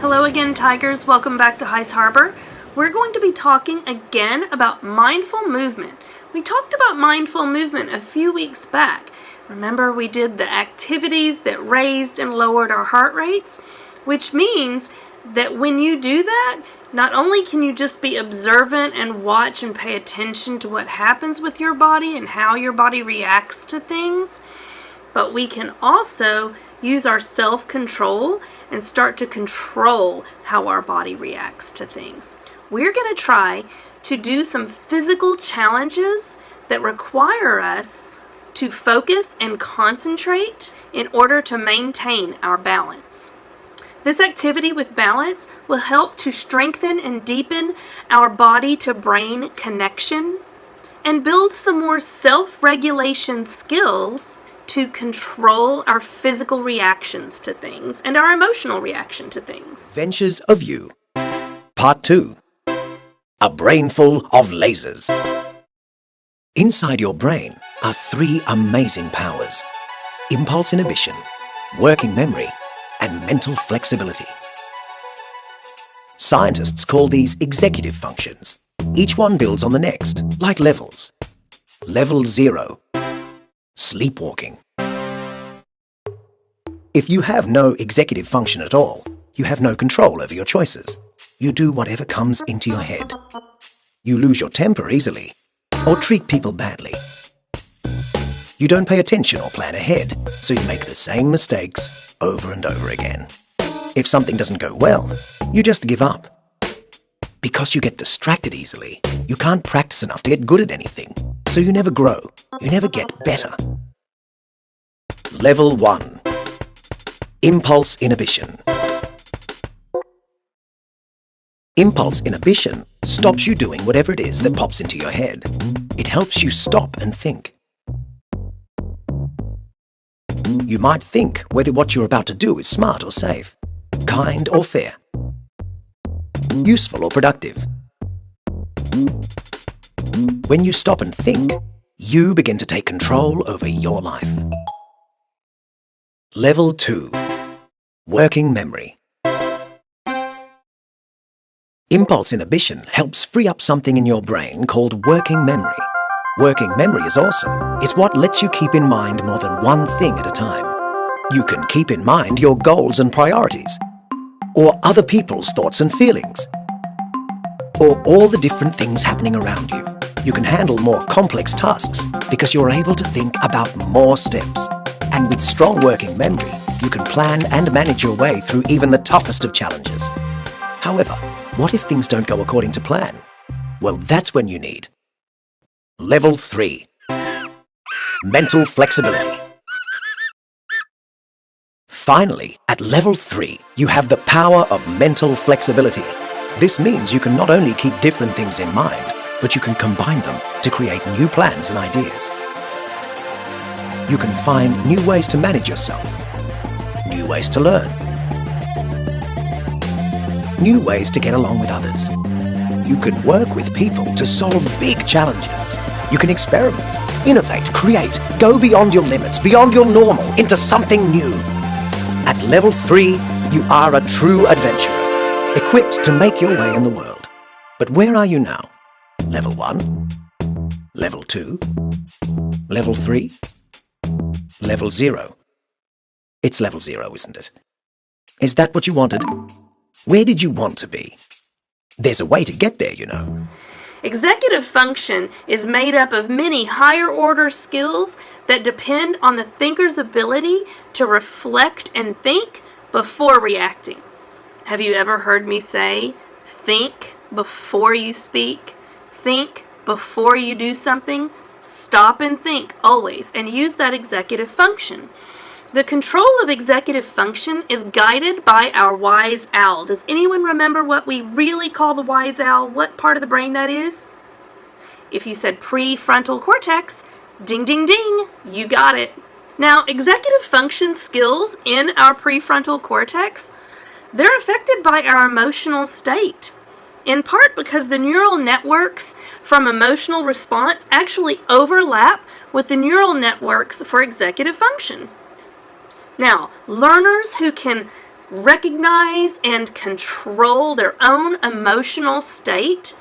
Hello again, Tigers. Welcome back to Heist Harbor. We're going to be talking again about mindful movement. We talked about mindful movement a few weeks back. Remember, we did the activities that raised and lowered our heart rates, which means that when you do that, not only can you just be observant and watch and pay attention to what happens with your body and how your body reacts to things, but we can also use our self-control and start to control how our body reacts to things. We're going to try to do some physical challenges that require us to focus and concentrate in order to maintain our balance. This activity with balance will help to strengthen and deepen our body-to-brain connection and build some more self-regulation skills to control our physical reactions to things and our emotional reaction to things. Ventures of You, Part 2. A Brain Full of Lasers. Inside your brain are three amazing powers: impulse inhibition, working memory, and mental flexibility. Scientists call these executive functions. Each one builds on the next, like levels. Level 0. Sleepwalking. If you have no executive function at all, you have no control over your choices. You do whatever comes into your head. You lose your temper easily, or treat people badly. You don't pay attention or plan ahead, so you make the same mistakes over and over again. If something doesn't go well, you just give up. Because you get distracted easily, you can't practice enough to get good at anything, so you never grow, you never get better. Level 1. Impulse inhibition. Impulse inhibition stops you doing whatever it is that pops into your head. It helps you stop and think. You might think whether what you're about to do is smart or safe, kind or fair, useful or productive. When you stop and think, you begin to take control over your life. Level 2. Working memory. Impulse inhibition helps free up something in your brain called working memory. Working memory is awesome. It's what lets you keep in mind more than one thing at a time. You can keep in mind your goals and priorities, or other people's thoughts and feelings, or all the different things happening around you. You can handle more complex tasks because you're able to think about more steps. And with strong working memory, you can plan and manage your way through even the toughest of challenges. However, what if things don't go according to plan? Well, that's when you need Level 3. Mental flexibility. Finally, at Level 3, you have the power of mental flexibility. This means you can not only keep different things in mind, but you can combine them to create new plans and ideas. You can find new ways to manage yourself, new ways to learn, new ways to get along with others. You can work with people to solve big challenges. You can experiment, innovate, create, go beyond your limits, beyond your normal, into something new. At Level 3, you are a true adventurer, equipped to make your way in the world. But where are you now? Level 1? Level 2? Level 3? Level 0? It's Level 0, isn't it? Is that what you wanted? Where did you want to be? There's a way to get there, you know. Executive function is made up of many higher order skills that depend on the thinker's ability to reflect and think before reacting. Have you ever heard me say, think before you speak? Think before you do something? Stop and think always, and use that executive function. The control of executive function is guided by our wise owl. Does anyone remember what we really call the wise owl? What part of the brain that is? If you said prefrontal cortex, ding, ding, ding, you got it. Now, executive function skills in our prefrontal cortex, they're affected by our emotional state, in part because the neural networks from emotional response actually overlap with the neural networks for executive function. Now, learners who can recognize and control their own emotional state,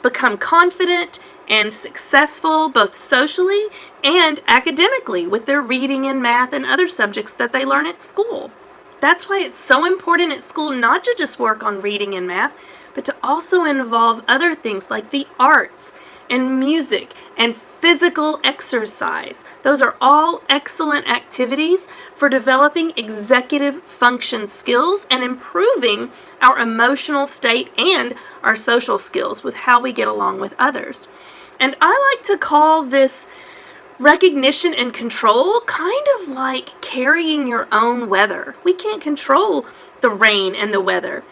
become confident and successful both socially and academically with their reading and math and other subjects that they learn at school. That's why it's so important at school not to just work on reading and math, but to also involve other things like the arts and music and physical exercise. Those are all excellent activities for developing executive function skills and improving our emotional state and our social skills with how we get along with others. And I like to call this recognition and control kind of like carrying your own weather. We can't control the rain and the weather.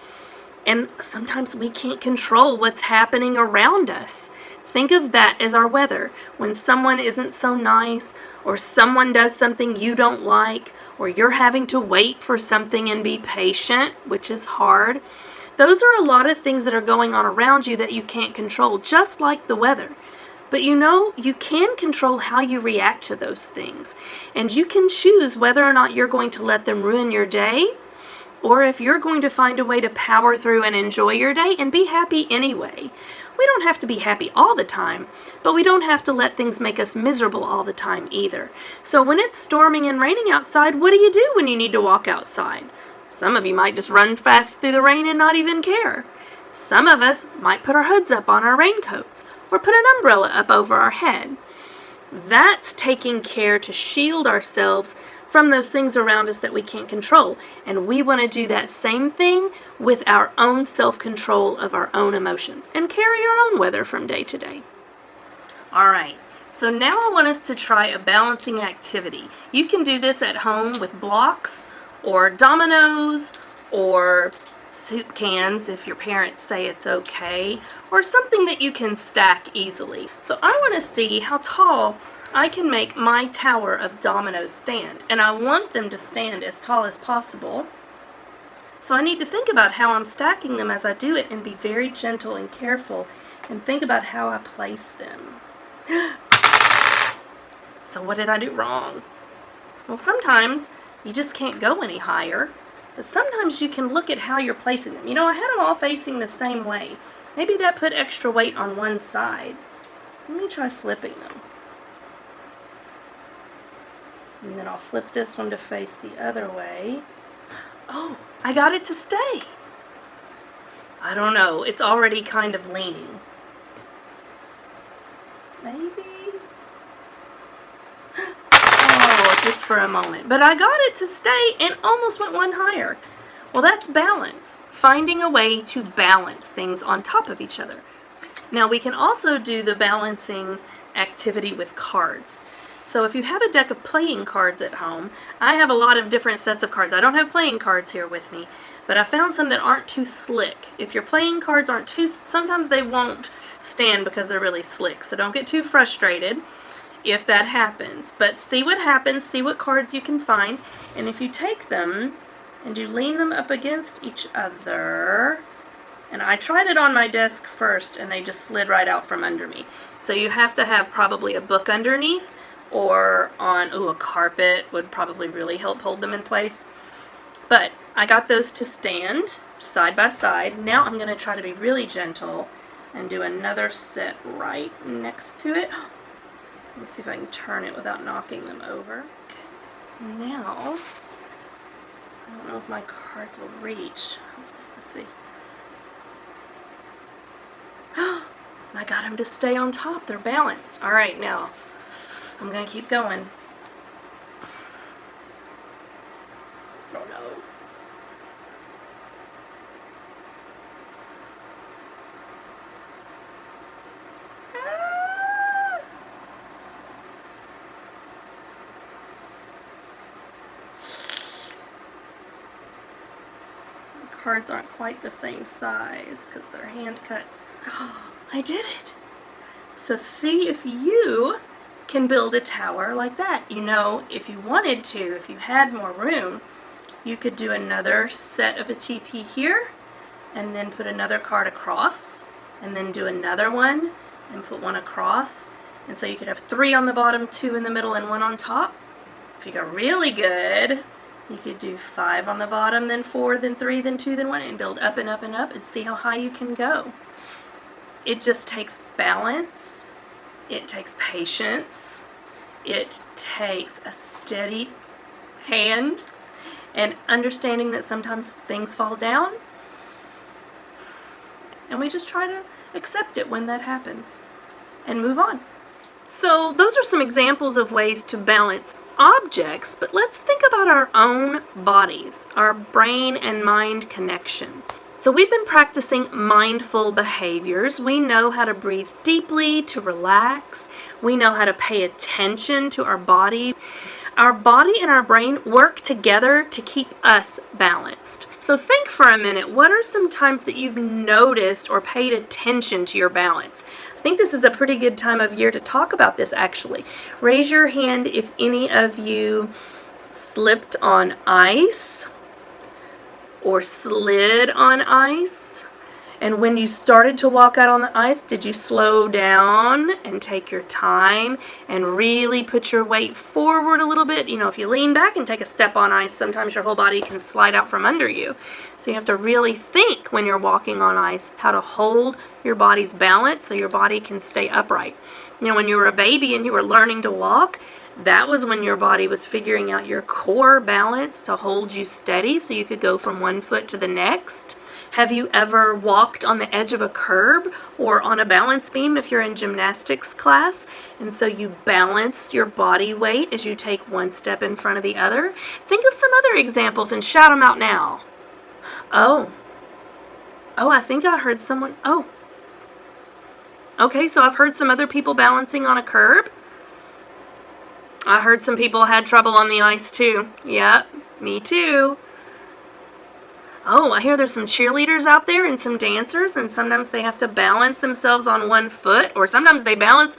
And sometimes we can't control what's happening around us. Think of that as our weather. When someone isn't so nice, or someone does something you don't like, or you're having to wait for something and be patient, which is hard. Those are a lot of things that are going on around you that you can't control, just like the weather. But you know, you can control how you react to those things. And you can choose whether or not you're going to let them ruin your day, or if you're going to find a way to power through and enjoy your day and be happy anyway. We don't have to be happy all the time, but we don't have to let things make us miserable all the time either. So when it's storming and raining outside, what do you do when you need to walk outside? Some of you might just run fast through the rain and not even care. Some of us might put our hoods up on our raincoats or put an umbrella up over our head. That's taking care to shield ourselves from those things around us that we can't control. And we want to do that same thing with our own self-control of our own emotions and carry our own weather from day to day. All right, so now I want us to try a balancing activity. You can do this at home with blocks or dominoes or soup cans if your parents say it's okay, or something that you can stack easily. So I want to see how tall I can make my tower of dominoes stand, and I want them to stand as tall as possible. So I need to think about how I'm stacking them as I do it and be very gentle and careful and think about how I place them. So what did I do wrong? Well, sometimes you just can't go any higher, but sometimes you can look at how you're placing them. You know, I had them all facing the same way. Maybe that put extra weight on one side. Let me try flipping them. And then I'll flip this one to face the other way. Oh, I got it to stay. I don't know. It's already kind of leaning. Maybe. Oh, just for a moment. But I got it to stay and almost went one higher. Well, that's balance. Finding a way to balance things on top of each other. Now, we can also do the balancing activity with cards. So if you have a deck of playing cards at home, I have a lot of different sets of cards. I don't have playing cards here with me, but I found some that aren't too slick. If your playing cards aren't too, sometimes they won't stand because they're really slick. So don't get too frustrated if that happens. But see what happens, see what cards you can find, and if you take them and you lean them up against each other, and I tried it on my desk first and they just slid right out from under me. So you have to have probably a book underneath, or on, a carpet would probably really help hold them in place. But I got those to stand side by side. Now I'm going to try to be really gentle and do another set right next to it. Let me see if I can turn it without knocking them over. Okay. Now, I don't know if my cards will reach. Let's see. I got them to stay on top. They're balanced. All right, now I'm going to keep going. Oh no. The cards aren't quite the same size because they're hand cut. I did it. So see if you can build a tower like that. You know, if you wanted to, if you had more room, you could do another set of a TP here and then put another card across and then do another one and put one across. And so you could have 3 on the bottom, 2 in the middle, and 1 on top. If you got really good, You could do 5 on the bottom, then 4, then 3, then 2, then 1, and build up and up and up and see how high you can go. It just takes balance. It takes patience. It takes a steady hand and understanding that sometimes things fall down. And we just try to accept it when that happens and move on. So those are some examples of ways to balance objects, but let's think about our own bodies, our brain and mind connection. So we've been practicing mindful behaviors. We know how to breathe deeply, to relax. We know how to pay attention to our body. Our body and our brain work together to keep us balanced. So think for a minute, what are some times that you've noticed or paid attention to your balance? I think this is a pretty good time of year to talk about this actually. Raise your hand if any of you slipped on ice or slid on ice. And when you started to walk out on the ice, did you slow down and take your time and really put your weight forward a little bit? You know, if you lean back and take a step on ice, sometimes your whole body can slide out from under you. So you have to really think when you're walking on ice how to hold your body's balance so your body can stay upright. You know, when you were a baby and you were learning to walk, that was when your body was figuring out your core balance to hold you steady so you could go from one foot to the next. Have you ever walked on the edge of a curb or on a balance beam if you're in gymnastics class? And so you balance your body weight as you take one step in front of the other. Think of some other examples and shout them out now. Oh, I think I heard someone. Oh. Okay, so I've heard some other people balancing on a curb. I heard some people had trouble on the ice too. Yep, me too. Oh, I hear there's some cheerleaders out there and some dancers, and sometimes they have to balance themselves on one foot, or sometimes they balance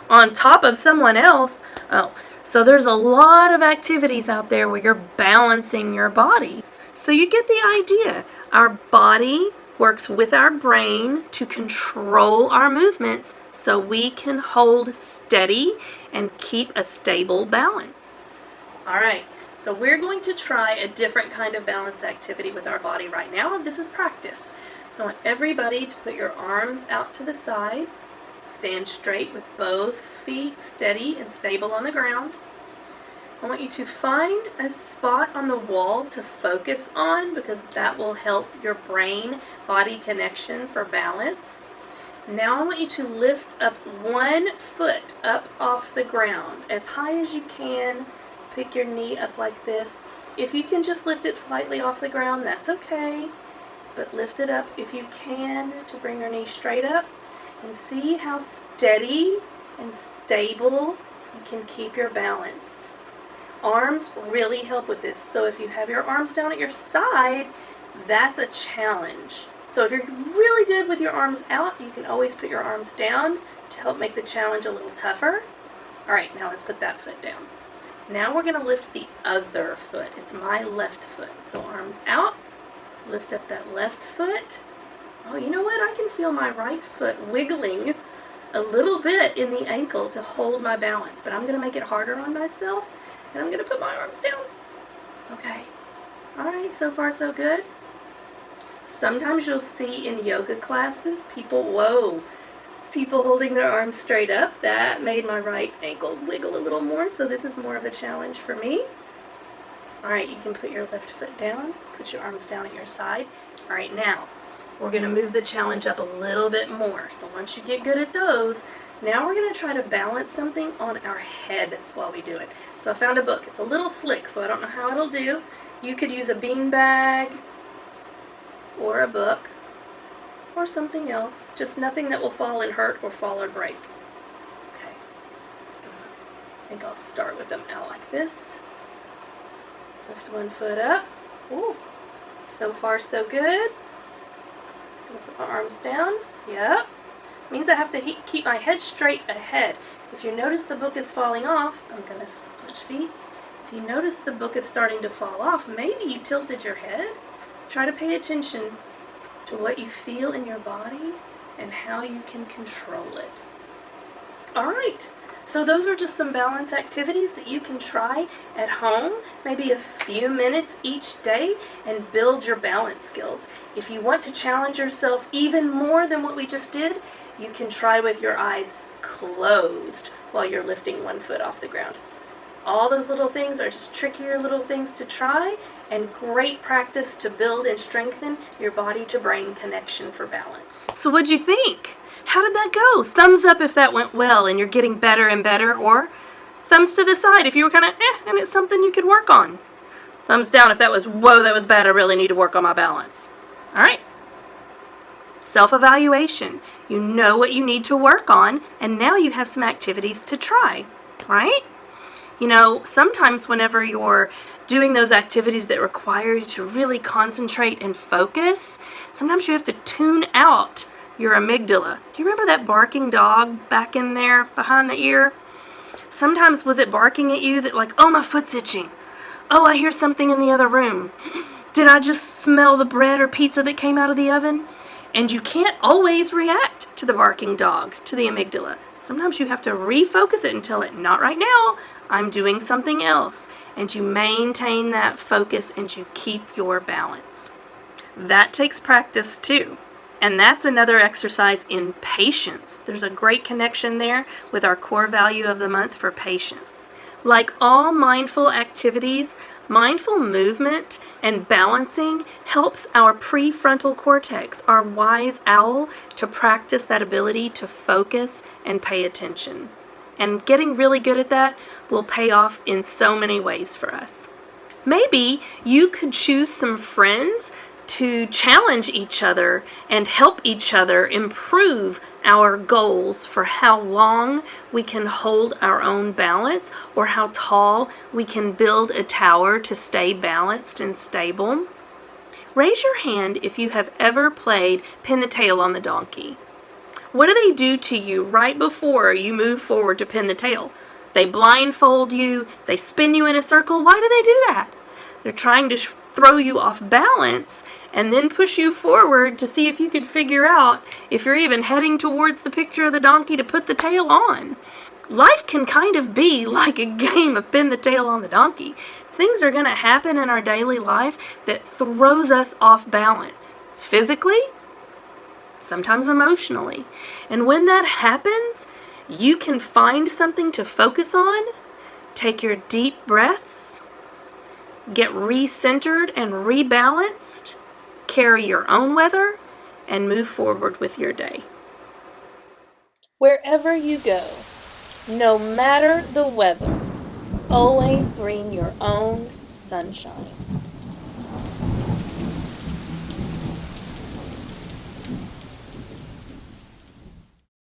on top of someone else. Oh, so there's a lot of activities out there where you're balancing your body. So you get the idea. Our body works with our brain to control our movements so we can hold steady and keep a stable balance. All right. So we're going to try a different kind of balance activity with our body right now, and this is practice. So I want everybody to put your arms out to the side, stand straight with both feet steady and stable on the ground. I want you to find a spot on the wall to focus on because that will help your brain-body connection for balance. Now I want you to lift up one foot up off the ground as high as you can. Pick your knee up like this. If you can just lift it slightly off the ground, that's okay. But lift it up if you can to bring your knee straight up. And see how steady and stable you can keep your balance. Arms really help with this. So if you have your arms down at your side, that's a challenge. So if you're really good with your arms out, you can always put your arms down to help make the challenge a little tougher. All right, now let's put that foot down. Now we're going to lift the other foot. It's my left foot. So arms out, lift up that left foot. Oh, you know what? I can feel my right foot wiggling a little bit in the ankle to hold my balance, but I'm going to make it harder on myself, and I'm going to put my arms down. Okay. All right, so far so good. Sometimes you'll see in yoga classes people holding their arms straight up. That made my right ankle wiggle a little more, so this is more of a challenge for me. All right, you can put your left foot down, put your arms down at your side. All right, now we're going to move the challenge up a little bit more. So once you get good at those, now we're going to try to balance something on our head while we do it. So I found a book. It's a little slick, so I don't know how it'll do. You could use a bean bag or a book or something else, just nothing that will fall and hurt or fall or break. Okay, I think I'll start with them out like this. Lift one foot up. Ooh, so far so good. Put my arms down. Yep. Means I have to keep my head straight ahead. If you notice the book is falling off, I'm going to switch feet. If you notice the book is starting to fall off, maybe you tilted your head. Try to pay attention to what you feel in your body and how you can control it. All right, So those are just some balance activities that you can try at home, maybe a few minutes each day, and build your balance skills. If you want to challenge yourself even more than what we just did, you can try with your eyes closed while you're lifting one foot off the ground. All those little things are just trickier little things to try, and great practice to build and strengthen your body to brain connection for balance. So what'd you think? How did that go? Thumbs up if that went well and you're getting better and better, or thumbs to the side if you were kind of and it's something you could work on. Thumbs down if that was, whoa, that was bad, I really need to work on my balance. All right. Self-evaluation. You know what you need to work on, and now you have some activities to try, right? You know, sometimes whenever you're doing those activities that require you to really concentrate and focus, sometimes you have to tune out your amygdala. Do you remember that barking dog back in there behind the ear? Sometimes was it barking at you that like, oh, my foot's itching. Oh, I hear something in the other room. Did I just smell the bread or pizza that came out of the oven? And you can't always react to the barking dog, to the amygdala. Sometimes you have to refocus it and tell it, not right now, I'm doing something else. And you maintain that focus and you keep your balance. That takes practice too. And that's another exercise in patience. There's a great connection there with our core value of the month for patience. Like all mindful activities, mindful movement and balancing helps our prefrontal cortex, our wise owl, to practice that ability to focus and pay attention. And getting really good at that will pay off in so many ways for us. Maybe you could choose some friends to challenge each other and help each other improve our goals for how long we can hold our own balance or how tall we can build a tower to stay balanced and stable. Raise your hand if you have ever played pin the tail on the donkey. What do they do to you right before you move forward to pin the tail? They blindfold you, they spin you in a circle. Why do they do that? They're trying to throw you off balance and then push you forward to see if you can figure out if you're even heading towards the picture of the donkey to put the tail on. Life can kind of be like a game of pin the tail on the donkey. Things are going to happen in our daily life that throws us off balance. Physically, sometimes emotionally. And when that happens, you can find something to focus on, take your deep breaths, get recentered and rebalanced, carry your own weather, and move forward with your day. Wherever you go, no matter the weather, always bring your own sunshine.